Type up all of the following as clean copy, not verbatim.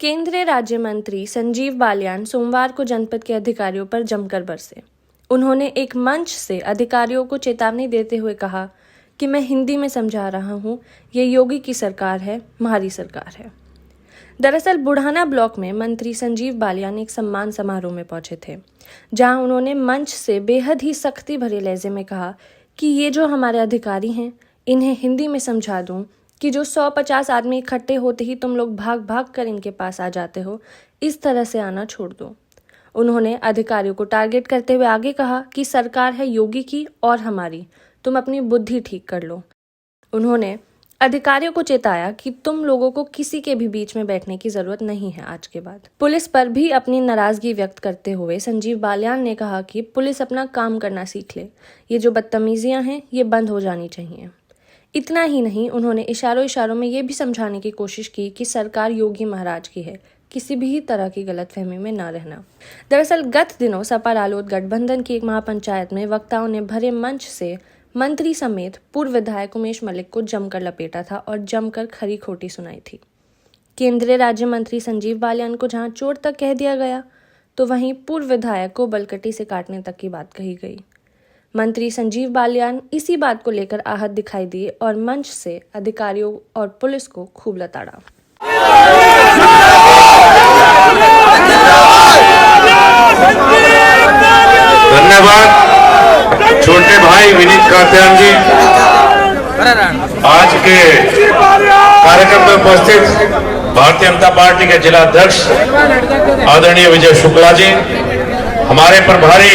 केंद्रीय राज्य मंत्री संजीव बालियान सोमवार को जनपद के अधिकारियों पर जमकर बरसे। उन्होंने एक मंच से अधिकारियों को चेतावनी देते हुए कहा कि मैं हिंदी में समझा रहा हूं, ये योगी की सरकार है, हमारी सरकार है। दरअसल बुढ़ाना ब्लॉक में मंत्री संजीव बालियान एक सम्मान समारोह में पहुंचे थे, जहां उन्होंने मंच से बेहद ही सख्ती भरे लहजे में कहा कि ये जो हमारे अधिकारी हैं, इन्हें हिंदी में समझा दूं कि जो 150 आदमी इकट्ठे होते ही तुम लोग भाग भाग कर इनके पास आ जाते हो, इस तरह से आना छोड़ दो। उन्होंने अधिकारियों को टारगेट करते हुए आगे कहा कि सरकार है योगी की और हमारी, तुम अपनी बुद्धि ठीक कर लो। उन्होंने अधिकारियों को चेताया कि तुम लोगों को किसी के भी बीच में बैठने की जरूरत नहीं है आज के बाद। पुलिस पर भी अपनी नाराजगी व्यक्त करते हुए संजीव बालियान ने कहा कि पुलिस अपना काम करना सीख ले, ये जो बदतमीजियां हैं ये बंद हो जानी चाहिए। इतना ही नहीं, उन्होंने इशारों में ये भी समझाने की कोशिश की कि सरकार योगी महाराज की है, किसी भी तरह की गलतफहमी में ना रहना। दरअसल गत दिनों सपा रालोद गठबंधन की एक महापंचायत में वक्ताओं ने भरे मंच से मंत्री समेत पूर्व विधायक उमेश मलिक को जमकर लपेटा था और जमकर खरी खोटी सुनाई थी। केंद्रीय राज्य मंत्री संजीव बालियान को जहां चोर तक कह दिया गया, तो वहीं पूर्व विधायक को बलकटी से काटने तक की बात कही गई। मंत्री संजीव बालियान इसी बात को लेकर आहत दिखाई दिए और मंच से अधिकारियों और पुलिस को खूब लताड़ा। धन्यवाद छोटे भाई विनीत कात्यायन जी। आज के कार्यक्रम में उपस्थित भारतीय जनता पार्टी के जिला अध्यक्ष आदरणीय विजय शुक्ला जी, हमारे प्रभारी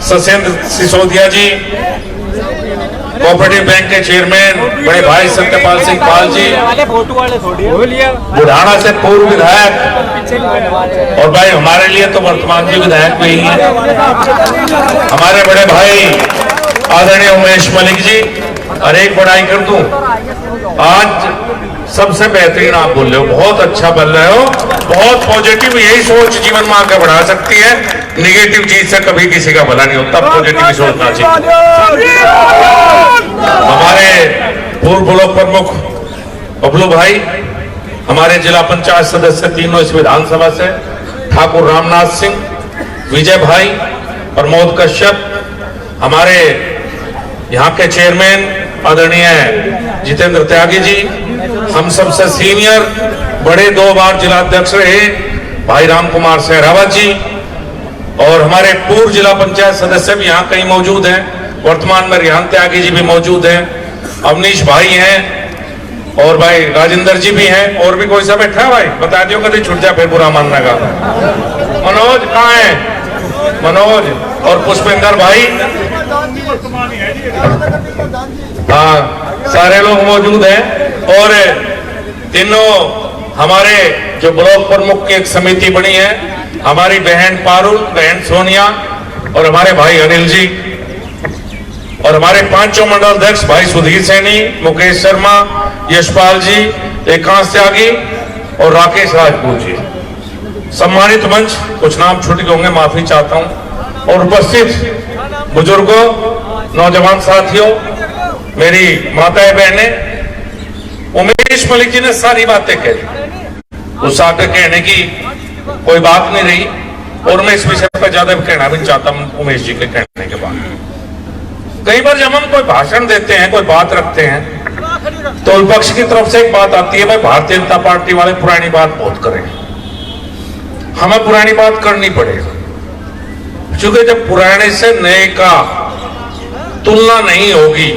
ससेंद्र सिसोदिया जी, कोऑपरेटिव बैंक के चेयरमैन बड़े भाई सत्यपाल सिंह पाल जी, बुढ़ाना से पूर्व विधायक और भाई हमारे लिए तो वर्तमान में विधायक भी ही है, हमारे बड़े भाई आदरणीय उमेश मलिक जी। और एक बड़ाई कर दूं, आज सबसे बेहतरीन आप बोल रहे हो, बहुत अच्छा बोल रहे हो, बहुत पॉजिटिव। यही सोच जीवन में आगे बढ़ा सकती है। निगेटिव चीज से कभी किसी का भला नहीं होता, पॉजिटिव सोचना चाहिए। हमारे पूर्व ब्लॉक प्रमुख बबलू भाई, हमारे जिला पंचायत सदस्य तीनों इस विधानसभा से, ठाकुर रामनाथ सिंह, विजय भाई, प्रमोद कश्यप, हमारे यहाँ के चेयरमैन आदरणीय जितेंद्र त्यागी जी, हम सबसे सीनियर बड़े 2 बार जिला अध्यक्ष रहे भाई राम कुमार सहरावत जी, और हमारे पूर्व जिला पंचायत सदस्य भी यहाँ कहीं मौजूद हैं, वर्तमान में रिहान त्यागी जी भी मौजूद हैं, अवनीश भाई हैं और भाई राजेंद्र जी भी हैं, और भी कोई सा बैठा है भाई, बता दियो कभी छूट जाए फिर बुरा मानने का। मनोज कहाँ है? मनोज और पुष्पेंद्र भाई, हाँ सारे लोग मौजूद हैं। और तीनों हमारे जो ब्लॉक प्रमुख की एक समिति बनी है, हमारी बहन पारुल, बहन सोनिया और हमारे भाई अनिल जी, और हमारे 5 मंडल अध्यक्ष भाई सुधीर सैनी, मुकेश शर्मा, यशपाल जी, एकांश त्यागी और राकेश राजपूत जी। सम्मानित मंच, कुछ नाम छूट गए होंगे, माफी चाहता हूं। और उपस्थित बुजुर्गों, नौजवान साथियों, मेरी माताएं बहनें, उमेश मलिक जी ने सारी बातें कही, उस आगे कहने की कोई बात नहीं रही, और मैं इस विषय पर ज्यादा कहना भी चाहता हूं। उमेश जी के कहने के बाद कई बार जब हम कोई भाषण देते हैं, कोई बात रखते हैं, तो विपक्ष की तरफ से एक बात आती है, भाई भारतीय जनता पार्टी वाले पुरानी बात बहुत करें, हमें पुरानी बात करनी पड़ेगी, क्योंकि जब पुराने से नए का तुलना नहीं होगी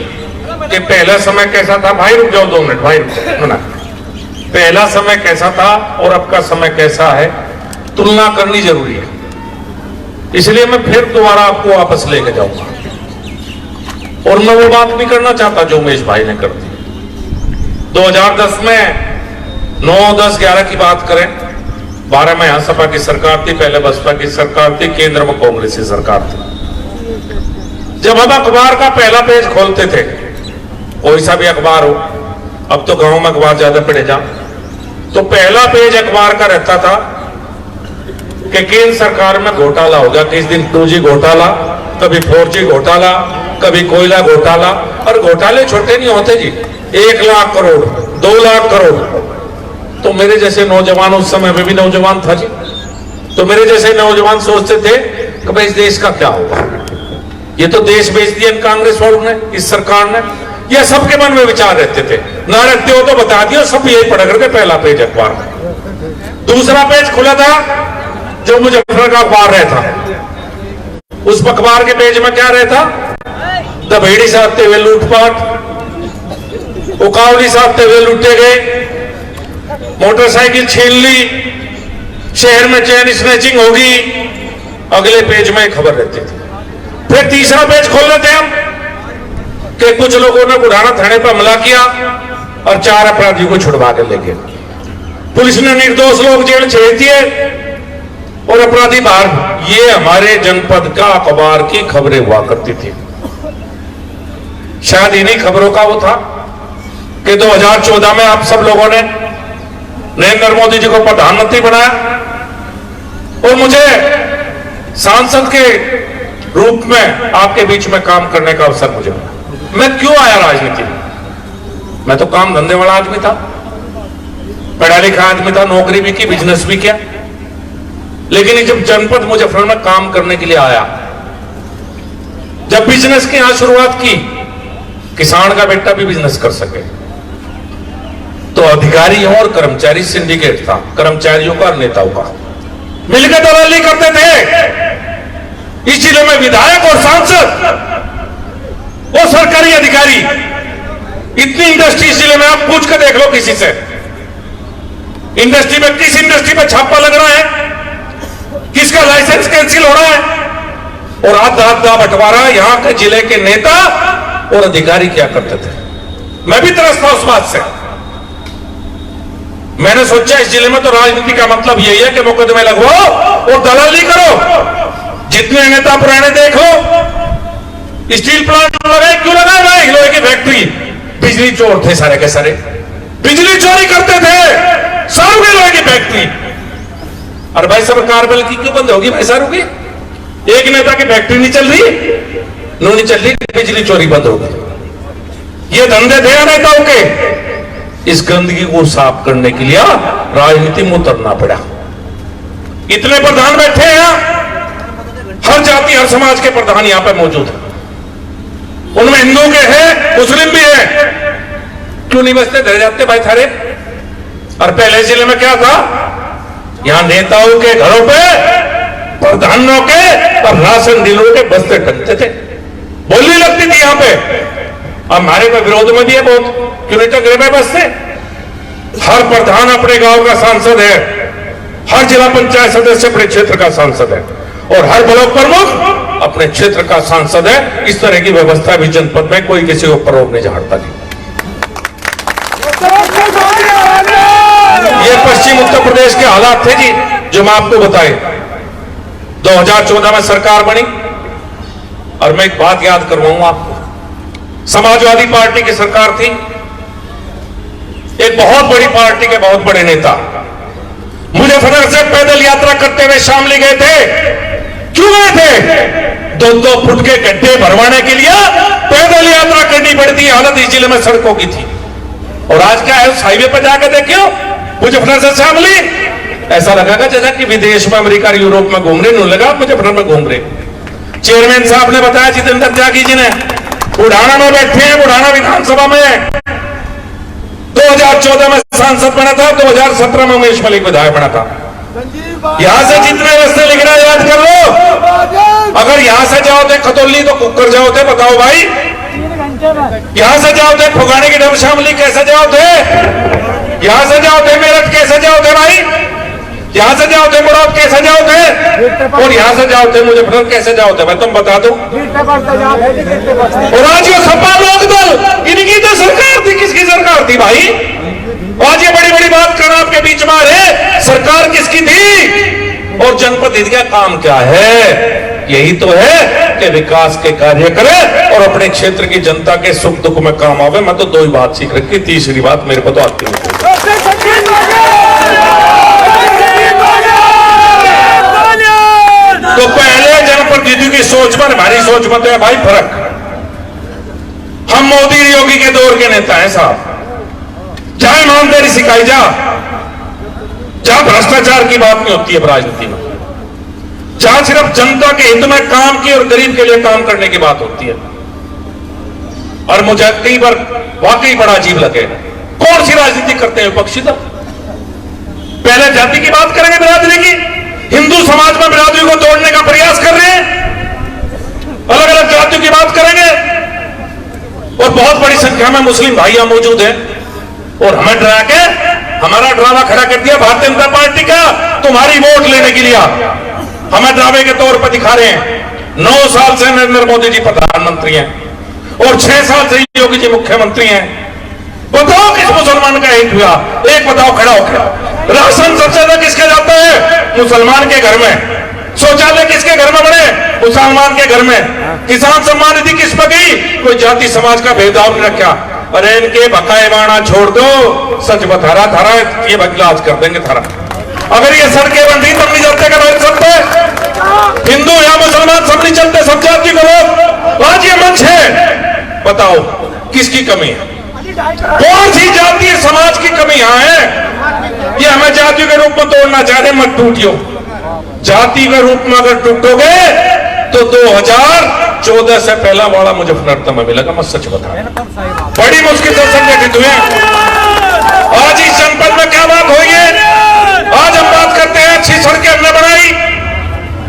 कि पहला समय कैसा था। भाई रुक जाओ 2 मिनट, भाई रुक जाओ ना, पहला समय कैसा था और अब का समय कैसा है, तुलना करनी जरूरी है। इसलिए मैं फिर दोबारा आपको वापस लेके जाऊंगा, और मैं वो बात नहीं करना चाहता जो उमेश भाई ने कर दी। 2010 में 9, 10, 11 की बात करें, 12 में यहां सपा की सरकार थी, पहले बसपा की सरकार थी, केंद्र में कांग्रेस की सरकार थी। जब हम अखबार का पहला पेज खोलते थे, कोई सा भी अखबार हो, अब तो गांव में अखबार ज्यादा पढ़े जा, तो पहला पेज अखबार का रहता था कि केंद्र सरकार में घोटाला हो गया। किस दिन 2G घोटाला, कभी 4G घोटाला, कभी कोयला घोटाला। और घोटाले छोटे नहीं होते जी, 1 लाख करोड़, 2 लाख करोड़, तो मेरे जैसे नौजवान, उस समय में भी नौजवान था जी, तो मेरे जैसे नौजवान सोचते थे कि भाई इस देश का क्या होगा, ये तो देश बेच दिया कांग्रेस वालों ने, इस सरकार ने। यह सबके मन में विचार रहते थे, ना रहते हो तो बता दियो, सब यही पढ़ करके पहला पेज अखबार में। दूसरा पेज खुला था जो मुजफ्फर का अखबार रहता, उस अखबार के पेज में क्या रहता, दभेड़ी साधते हुए लूटपाट, उकावली साधते हुए लूटे गए, मोटरसाइकिल छीन ली, शहर में चेन स्नैचिंग होगी, अगले पेज में खबर रहती थी। फिर तीसरा पेज खोल लेते हम कि कुछ लोगों ने बुढ़ाना थाने पर हमला किया और 4 अपराधियों को छुड़वा के ले गए, पुलिस ने निर्दोष लोग जेल भेज दिए और अपराधी बाहर। ये हमारे जनपद का अखबार की खबरें हुआ करती थी। शायद इन्हीं खबरों का वो था कि 2014 में आप सब लोगों ने नरेंद्र मोदी जी को प्रधानमंत्री बनाया और मुझे सांसद के रूप में आपके बीच में काम करने का अवसर मुझे मिला। मैं क्यों आया राजनीति में? मैं तो काम धंधे वाला आदमी था, पढ़ा लिखा आदमी था, नौकरी भी की, बिजनेस भी किया, लेकिन जब जनपद मुजफ्फर में काम करने के लिए आया, जब बिजनेस की यहां शुरुआत की, किसान का बेटा भी बिजनेस कर सके, तो अधिकारी और कर्मचारी सिंडिकेट था, कर्मचारियों का और नेताओं का मिलकर दलाली करते थे। इस जिले में विधायक और सांसद और सरकारी अधिकारी, इतनी इंडस्ट्री इस जिले में, आप पूछ कर देख लो किसी से, इंडस्ट्री में किस इंडस्ट्री में छापा लग रहा है, किसका लाइसेंस कैंसिल हो रहा है, और आधा बंटवारा यहां के जिले के नेता और अधिकारी क्या करते थे। मैं भी तरसता उस बात से। मैंने सोचा इस जिले में तो राजनीति का मतलब यही है कि मुकदमे लगवाओ और दलाली करो। जितने नेता पुराने देख लो, स्टील प्लांट लगाए, क्यों लगाए भाई? लोहे की फैक्ट्री, बिजली चोर थे सारे के सारे, बिजली चोरी करते थे, सारों की लोहे की फैक्ट्री। और भाई सरकार बल की क्यों बंद होगी भाई सारों की? एक नेता की फैक्ट्री नहीं चल रही, नहीं चल रही, बिजली चोरी बंद होगी। ये धंधे थे नेताओं के। इस गंदगी को साफ करने के लिए राजनीति में उतरना पड़ा। इतने प्रधान बैठे हैं, हर जाति हर समाज के प्रधान यहां पे मौजूद है, उनमें हिंदू के हैं, मुस्लिम भी है, क्यों नहीं बसते? धरे जाते भाई थारे। और पहले जिले में क्या था, यहां नेताओं के घरों पे, प्रधानों के और राशन डीलरों के बस्ते टकते थे, बोली लगती थी यहां पे। हमारे को विरोध में भी है बहुत, क्यों नहीं टकरे में बसते? हर प्रधान अपने गांव का सांसद है, हर जिला पंचायत सदस्य अपने क्षेत्र का सांसद है, और हर ब्लॉक प्रमुख अपने क्षेत्र का सांसद है। इस तरह की व्यवस्था भी जनपद में, कोई किसी को परोग नहीं झाड़ता नहीं। ये पश्चिम उत्तर प्रदेश के हालात थे जी, जो मैं आपको बताए। 2014 में सरकार बनी, और मैं एक बात याद करवाऊंगा आपको। समाजवादी पार्टी की सरकार थी, एक बहुत बड़ी पार्टी के बहुत बड़े नेता मुजफ्फरनगर से पैदल यात्रा करते हुए शामली गए थे। क्यों गए थे? 2-2 फुट के गड्ढे भरवाने के लिए पैदल यात्रा करनी पड़ती, हालत इस जिले में सड़कों की थी। और आज क्या है, उस हाईवे पर जाकर देखियो, मुजफ्फरनगर से शामली, ऐसा लगेगा जैसा कि विदेश में, अमेरिका यूरोप में घूम रहे, नहीं लगा मुजफ्फरनगर में घूम रहे। चेयरमैन साहब ने बताया, जितेंद्र त्यागी जी ने, बुढ़ाना में बैठे हैं, बुढ़ाना विधानसभा में 2014 में सांसद बना था, 2017 में उमेश मलिक विधायक बना था। यहां से जितने रास्ते लिख रहा है याद कर लो। अगर यहां से जाओ थे खतौली तो कुकर जाओ थे, बताओ भाई। यहां से जाओ थे फुगाने की ढब शामली, कैसे जाओ थे? यहां से जाओ थे मेरठ, कैसे जाओ थे भाई? यहां से जाओ थे बड़ौद, कैसे जाओ थे? और यहां से जाओ थे मुजफ्फरनगर, कैसे जाओ थे? मैं तुम बता दो। और आज ये सपा लोक दल, इनकी तो सरकार थी। किसकी सरकार थी भाई? आज ये बड़ी बड़ी बात करना आपके बीच में आ रहे, सरकार किसकी थी? और जनपद हित का काम क्या है? यही तो है कि विकास के कार्य करे और अपने क्षेत्र की जनता के सुख दुख में काम आवे। मैं तो 2 ही बात सीख रखी, तीसरी बात मेरे को तो आती नहीं। तो पहले जनप्रतिनिधि की सोच में, हमारी सोच में तो है भाई फर्क। हम मोदी योगी के दौर के नेता हैं साहब, चाहे ईमानदारी सिखाई जा, जहां भ्रष्टाचार की बात नहीं होती है राजनीति में, जहां सिर्फ जनता के हित में काम की और गरीब के लिए काम करने की बात होती है। और मुझे कई बार वाकई बड़ा अजीब लगे, कौन सी राजनीति करते हैं विपक्षी दल? पहले जाति की बात करेंगे, बिरादरी की, हिंदू समाज में बिरादरी को तोड़ने का प्रयास कर रहे हैं, अलग अलग जातियों की बात करेंगे, और बहुत बड़ी संख्या में मुस्लिम भाइयां मौजूद हैं, और हमें डरा के हमारा ड्रामा खड़ा कर दिया भारतीय जनता पार्टी का, तुम्हारी वोट लेने के लिए हमें ड्रामे के तौर पर दिखा रहे हैं। 9 साल से नरेंद्र मोदी जी प्रधानमंत्री हैं और 6 साल से योगी जी मुख्यमंत्री हैं। बताओ किस मुसलमान का हित हुआ? एक बताओ खड़ा होकर। राशन सबसे ज्यादा किसके जाता है? मुसलमान के घर में। शौचालय किसके घर में बने? मुसलमान के घर में। किसान सम्मान निधि किस पर गई? कोई जाति समाज का भेदभाव नहीं रखा। अरे इनके बकाए बाणा छोड़ दो, सच बता रहा थारा ये बदलाव कर देंगे थारा। अगर ये सड़कें बन रही तब नहीं चलते कर सकते, हिंदू या मुसलमान सब नहीं चलते, सब जाति को लोग। आज ये मंच है, बताओ किसकी कमी है? कौन सी जातीय समाज की कमी यहां है? ये हमें जातियों के रूप में तोड़ना चाह रहे, मत टूटियो। जाति के रूप में अगर टूटोगे तो 2014 से पहला वाला मुजफ्फरनगर में मिलेगा, मैं सच बता रहा हूं। बड़ी मुश्किल से संगठित हुए। आज इस जनपद में क्या बात हुई है? आज हम बात करते हैं अच्छी सड़कें हमने बनाई,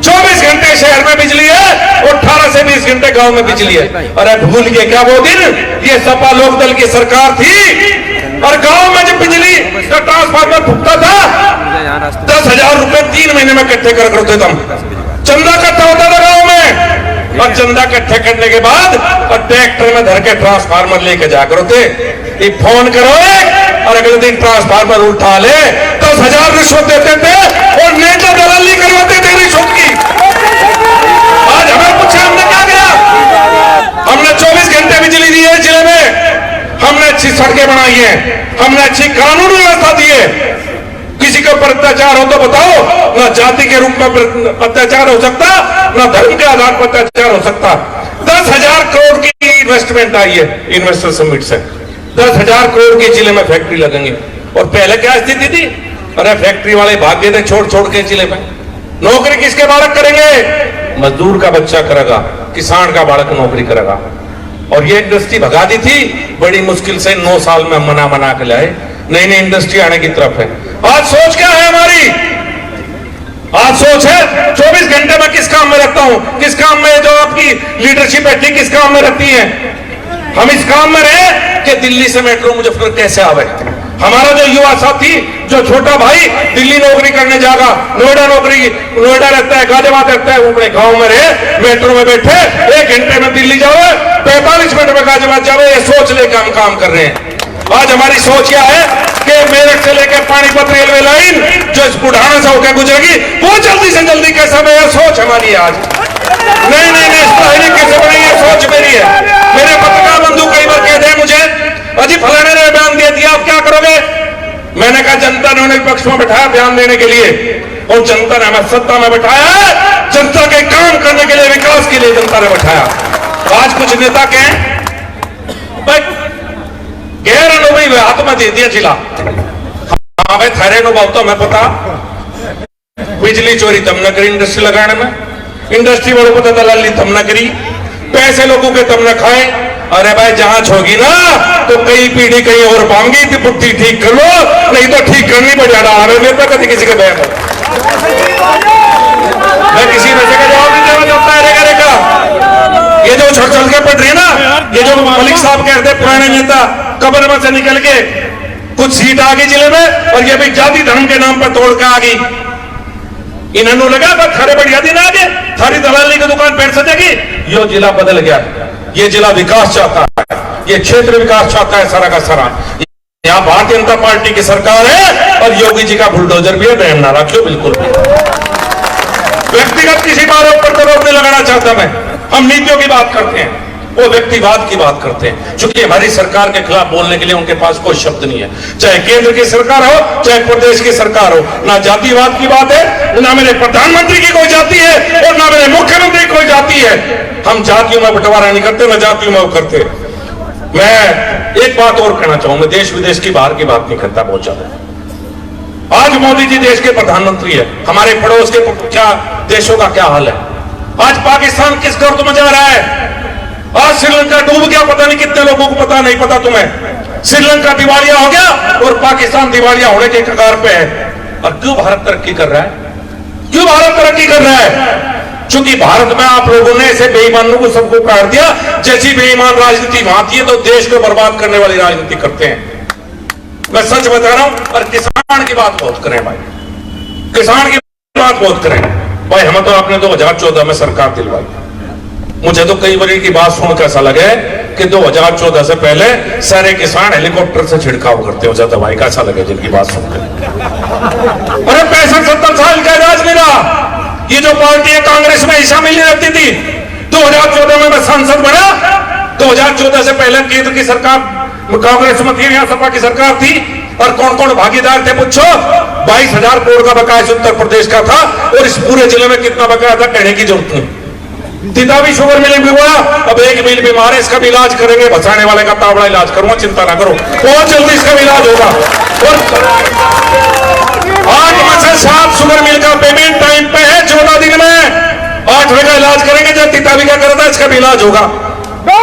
24 घंटे शहर में बिजली है और 18 से 20 घंटे गांव में बिजली है। अरे भूल गए क्या वो दिन? ये सपा लोकदल की सरकार थी और गांव में जब बिजली का ट्रांसफार्मर फूटता था 10,000 रुपए 3 महीने में इकट्ठे कर करते थे। चंदा इकट्ठा होता था गांव में, और चंदा इकट्ठे करने के बाद और ट्रैक्टर में धर के ट्रांसफार्मर लेके जाकर होते। एक फोन करो और अगले दिन ट्रांसफार्मर उठा ले, 10,000 रिश्वत देते थे और नेता दलाली करवाते थे रिश्वत की। आज हमें पूछा हमने क्या किया? हमने 24 घंटे बिजली दी है जिले में, हमने अच्छी सड़कें बनाई हैं, हमने अच्छी कानून व्यवस्था दी है। किसी के ऊपर अत्याचार हो तो बताओ, ना जाति के रूप में अत्याचार हो सकता, ना धर्म के आधार पर अत्याचार हो सकता। 10,000 करोड़ की इन्वेस्टमेंट आई है इन्वेस्टर समिट से। 10,000 करोड़ के जिले में फैक्ट्री लगेंगे। और पहले क्या स्थिति थी? अरे फैक्ट्री वाले भाग गए थे छोड़ छोड़ के जिले में। नौकरी किसके बालक करेंगे? मजदूर का बच्चा करेगा, किसान का बालक नौकरी करेगा। और ये इंडस्ट्री भगा दी थी बड़ी मुश्किल से, 9 साल में मना के लाए। नई नई इंडस्ट्री आने की तरफ है। आज सोच क्या है हमारी? आज सोच है 24 घंटे में किस काम में रखता हूं, किस काम में जो आपकी लीडरशिप है किस काम में रखती है। हम इस काम में रहे कि दिल्ली से मेट्रो मुजफ्फरनगर कैसे आवे। हमारा जो युवा साथी, जो छोटा भाई दिल्ली नौकरी करने जाएगा, नोएडा रहता है, गाजियाबाद रहता है, वो अपने गांव में रहे, मेट्रो में बैठे 1 घंटे में दिल्ली जाओ, 45 मिनट में गाजियाबाद जाओ। ये सोच लेकर हम काम कर रहे हैं। आज हमारी सोच यह है कि मेरठ से लेकर पानीपत रेलवे लाइन जो इस बुढ़ाना से होकर गुजरेगी, वो जल्दी से जल्दी कैसा बने, यह सोच हमारी है आज। नहीं इस पर कैसे बने, ये सोच मेरी है। मेरे पत्रकार बंधु कई बार कहते हैं मुझे, अजी फलाने ने बयान दे दिया, आप क्या करोगे? मैंने कहा जनता ने उन्हें विपक्ष में बैठाया बयान देने के लिए, और जनता ने हमें सत्ता में बैठाया है जनता के काम करने के लिए, विकास के लिए जनता ने बैठाया। आज कुछ नेता कहें गैर अनुभवी हाथ में दे दिया जिला। हाँ भाई थारे अनुभव तो हमें पता, बिजली चोरी तुमने करी इंडस्ट्री लगाने में, इंडस्ट्री वालों को तो दलाली तुमने करी, पैसे लोगों के तुमने खाए। अरे भाई जांच होगी ना तो कई पीढ़ी कहीं और पाऊंगी थी, पुट्टी ठीक कर लो, नहीं तो ठीक करनी पड़ जाना। मेरे पे कभी किसी के बयान मैं किसी नशे का जवाब नहीं देना चाहता है। ये जो छड़ चल के पड़ रही है ना, ये जो मलिक साहब कहते हैं पुराने नेता, कब्र में से निकल के कुछ सीट आ गई जिले में, और ये भी जाति धर्म के नाम पर तोड़ के आ गई। इन्होंने लगा बस थारे बढ़िया दिन आ गए, थारी दलाली की दुकान बैठ सकेगी। यो जिला बदल गया, ये जिला विकास चाहता है, ये क्षेत्र विकास चाहता है सारा का सारा। यहाँ भारतीय जनता पार्टी की सरकार है और योगी जी का बुलडोजर भी है, बहम ना रखियो बिल्कुल भी। व्यक्तिगत किसी बात पर तो रोक नहीं लगाना चाहता मैं। हम नीतियों की बात करते हैं, वो व्यक्तिवाद की बात करते हैं, क्योंकि हमारी सरकार के खिलाफ बोलने के लिए उनके पास कोई शब्द नहीं है। चाहे केंद्र की सरकार हो, चाहे प्रदेश की सरकार हो, ना जातिवाद की बात है, ना मेरे प्रधानमंत्री की कोई जाति है और ना मेरे मुख्यमंत्री की कोई जाति है। हम जातियों में बंटवारा नहीं करते, ना जातियों में करते। मैं एक बात और कहना चाहूंगा, देश विदेश की बाहर की बात नहीं करता बहुत ज्यादा। आज मोदी जी देश के प्रधानमंत्री है, हमारे पड़ोस के क्या देशों का क्या हाल है। आज पाकिस्तान किस गर्द में जा रहा है। आज श्रीलंका डूब गया, पता नहीं कितने लोगों को पता नहीं पता तुम्हें। श्रीलंका दिवालिया हो गया और पाकिस्तान दिवालिया होने के कगार पे है। और क्यों भारत तरक्की कर रहा है? क्यों भारत तरक्की कर रहा है? क्योंकि भारत में आप लोगों ने ऐसे बेईमानों को सबको काट दिया। जैसी बेईमान राजनीति वहां थी तो देश को बर्बाद करने वाली राजनीति करते हैं। मैं सच बता रहा हूं। और किसान की बात बहुत करें भाई, किसान की बात बहुत करें भाई। हमें तो आपने 2014 में सरकार दिलवाई। मुझे तो कई बार की बात सुन के ऐसा लगे कि 2014 से पहले सारे किसान हेलीकॉप्टर से छिड़काव करते हो जाता भाई। कैसा लगे जिनकी बात सुनकर। अरे 65-70 साल का राज मेरा, ये जो पार्टी है कांग्रेस में हिस्सा मिलने लगती थी। 2014 में मैं सांसद बना। 2014 से पहले केंद्र की सरकार कांग्रेस में थी, यहाँ सपा की सरकार थी। और कौन कौन भागीदार थे पूछो। 22,000 करोड़ का बकाया उत्तर प्रदेश का था। और इस पूरे जिले में कितना बकाया था कहने की जरूरत नहीं। तितावी शुगर मिल भी हुआ। अब एक मिल बीमार है, इसका भी इलाज करेंगे। बचाने वाले का तावड़ा इलाज करूंगा, चिंता ना करो, बहुत जल्दी इसका इलाज होगा। और 8 में से 7 शुगर मिल का पेमेंट टाइम पे है। 14 दिन में 8वें का इलाज करेंगे। जो तितावी का करता है इसका भी इलाज होगा।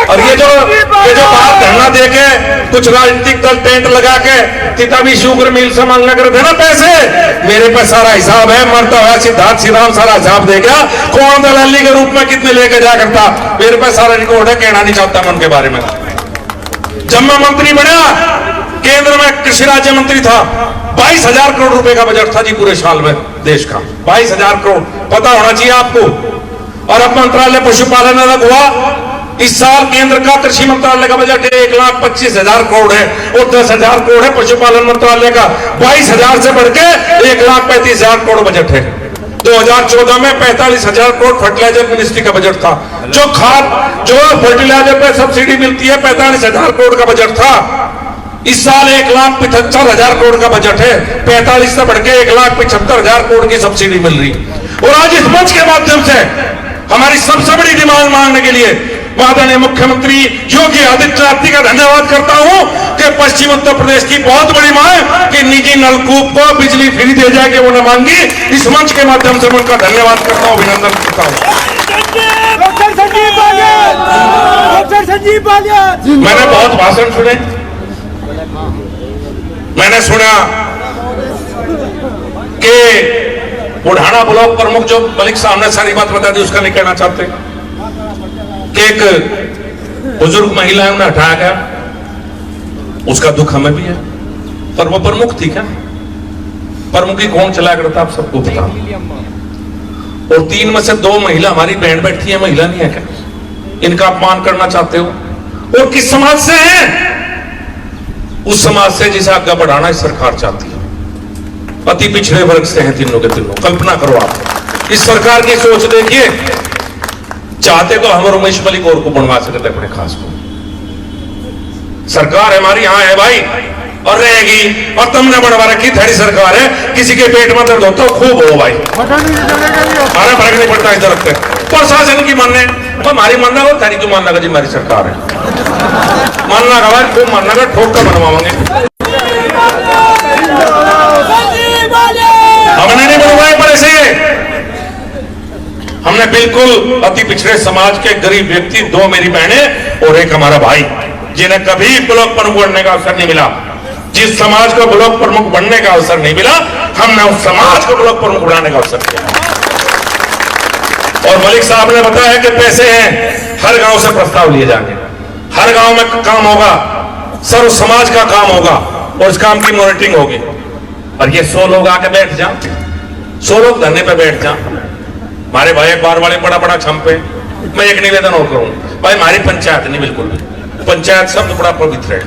और ये जो बाहर धरना दे के कुछ राजनीतिक दल टेंट लगा के तितावी शुगर मिल से मांगना कर देना पैसे, मेरे पे सारा हिसाब है। मरता हुआ सिद्धार्थ श्रीराम सारा हिसाब देगा कौन दलाली के रूप में कितने लेके जा करता। मेरे पे सारा रिकॉर्ड है, कहना नहीं चाहता मैं उनके बारे में। जब मैं मंत्री बना, केंद्र में कृषि राज्य मंत्री था, 22,000 करोड़ रुपए का बजट था जी पूरे साल में देश का। 22,000 करोड़ पता होना चाहिए आपको। और अब मंत्रालय पशुपालन अलग हुआ। इस साल केंद्र का कृषि मंत्रालय का बजट 1,25,000 करोड़ है और 10,000 करोड़ है पशुपालन मंत्रालय का। 22,000 से बढ़ के 1,35,000 करोड़ बजट है। 2014 में 45,000 करोड़ फर्टिलाइजर मिनिस्ट्री का बजट था। जो फर्टिलाइजर पे सब्सिडी मिलती है 45,000 करोड़ का बजट था। इस साल 1,75,000 करोड़ का बजट है। 45 से बढ़ के 1,75,000 करोड़ की सब्सिडी मिल रही। और आज इस मंच के माध्यम से हमारी सबसे बड़ी डिमांड मांगने के लिए माननीय मुख्यमंत्री योगी आदित्यनाथ जी का धन्यवाद करता हूं कि पश्चिम उत्तर प्रदेश की बहुत बड़ी मांग कि निजी नलकूप को बिजली फ्री दे जाए कि उन्हें मांगी। इस मंच के माध्यम से मैं उनका धन्यवाद करता हूं, अभिनंदन करता हूं। डॉक्टर संजीव बालियान मैंने बहुत भाषण सुने। मैंने सुना कि बुढ़ाना ब्लॉक प्रमुख जो मलिक साहब ने सारी बात बता दी, उसका नहीं कहना चाहते कि एक बुजुर्ग महिला है उन्हें हटाया गया, उसका दुख हमें भी है। पर वो प्रमुख थी क्या? प्रमुखी कौन चला करता आप सबको पता। और 3 में से 2 महिला हमारी बहन बैठी है, महिला नहीं है क्या? इनका अपमान करना चाहते हो। और किस समाज से है? उस समाज से जिसे आगे बढ़ाना इस सरकार चाहती है। अति पिछड़े वर्ग से हैं तीनों के तीनों। कल्पना करो आप इस सरकार की सोच देखिए। चाहते तो हम उमेश मलिक और को बनवा सकते अपने खास को। सरकार हमारी यहां है भाई और रहेगी। और तुमने बनवा रखी थोड़ी सरकार है, किसी के पेट में दर्द होता खूब हो भाई, हमारा फर्क नहीं पड़ता इधर रखते। प्रशासन की मानने हमारी मानना हो, थारी क्यों मानना जी हमारी सरकार है। मानना का भाई खूब मानना का ठोक कर बनवाओगे। हमने नहीं बनवाए पर ऐसे हमने बिल्कुल अति पिछड़े समाज के गरीब व्यक्ति, 2 मेरी बहनें और एक हमारा भाई, जिन्हें कभी ब्लॉक प्रमुख बनने का अवसर नहीं मिला। जिस समाज को ब्लॉक प्रमुख बनने का अवसर नहीं मिला, हमने उस समाज को ब्लॉक प्रमुख बनाने का अवसर किया। और मलिक साहब ने बताया कि पैसे हैं, हर गांव से प्रस्ताव लिए जाएंगे, हर गांव में काम होगा, सर्व समाज का काम होगा और इस काम की मॉनिटरिंग होगी। और ये 100 लोग आके बैठ जाओ, 100 लोग धरने पे बैठ जाओ। हमारे भाई बार वाले बड़ा बड़ा छंपे। मैं एक निवेदन और करूं भाई, हमारी पंचायत नहीं, बिल्कुल भी पंचायत शब्द बड़ा पवित्र है,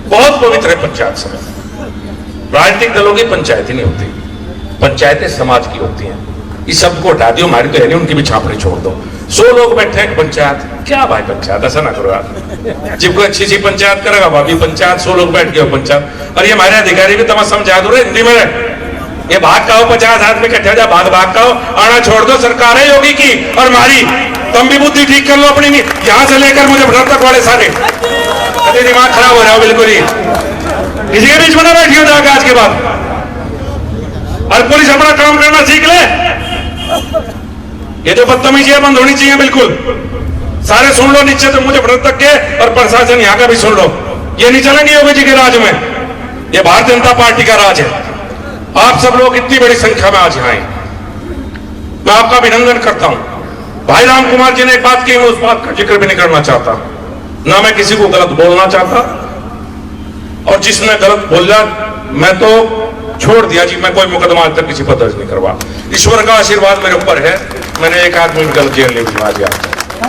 बहुत पवित्र है पंचायत शब्द। राजनीतिक दलों की पंचायत ही नहीं होती, पंचायतें समाज की होती हैं। इस शब्द को हटा दियो, हमारी तो है नहीं, उनकी भी छापड़ी छोड़ दो। 100 लोग बैठे हैं पंचायत, क्या भाई पंचायत, ऐसा ना करो यार। जब कोई अच्छी सी पंचायत करेगा भाभी पंचायत, 100 लोग बैठ गए पंचायत। और ये हमारे अधिकारी भी तमाम समझा दो रहे हिंदी में, ये भाग का हो 50 आदमी इकट्ठे हो जा, भाग का हो, आना छोड़ दो। सरकार है योगी की और हमारी, तुम भी बुद्धि ठीक कर लो अपनी। यहां से लेकर मुझे तक वाले सारे दिमाग खराब हो रहा हो बिल्कुल ही। किसी के बीच में ना बैठी हो जाकर आज के बाद। और पुलिस अपना काम करना सीख ले। ये जो बदतमीजी है बंद होनी चाहिए बिल्कुल। सारे सुन लो नीचे तो मुझे व्रत तक के, और प्रशासन यहाँ का भी सुन लो। ये नहीं चलेंगे योगी जी के राज में, ये भारतीय जनता पार्टी का राज है। आप सब लोग इतनी बड़ी संख्या में आज आए, मैं आपका अभिनंदन करता हूं। भाई राम कुमार जी ने एक बात की, मैं उस बात का जिक्र भी नहीं करना चाहता, ना मैं किसी को गलत बोलना चाहता, और जिसने गलत बोला मैं तो छोड़ दिया जी। मैं कोई मुकदमा आज तक किसी पर दर्ज नहीं करवा। ईश्वर का आशीर्वाद मेरे ऊपर है, मैंने एक आदमी भी गलत जेल नहीं भिजवा दिया।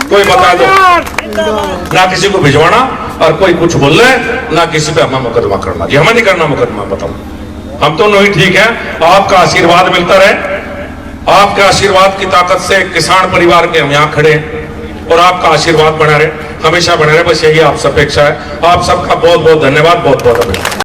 कोई बता दो, ना किसी को भिजवाना, और कोई कुछ बोल रहे ना किसी पे हमें मुकदमा करना जी, हमें नहीं करना मुकदमा। बताओ हम तो नहीं ठीक है। आपका आशीर्वाद मिलता रहे, आपके आशीर्वाद की ताकत से किसान परिवार के हम यहाँ खड़े हैं, और आपका आशीर्वाद बना रहे, हमेशा बना रहे, बस यही आपसे अपेक्षा है। आप सबका बहुत बहुत धन्यवाद, बहुत बहुत अभिनंदन।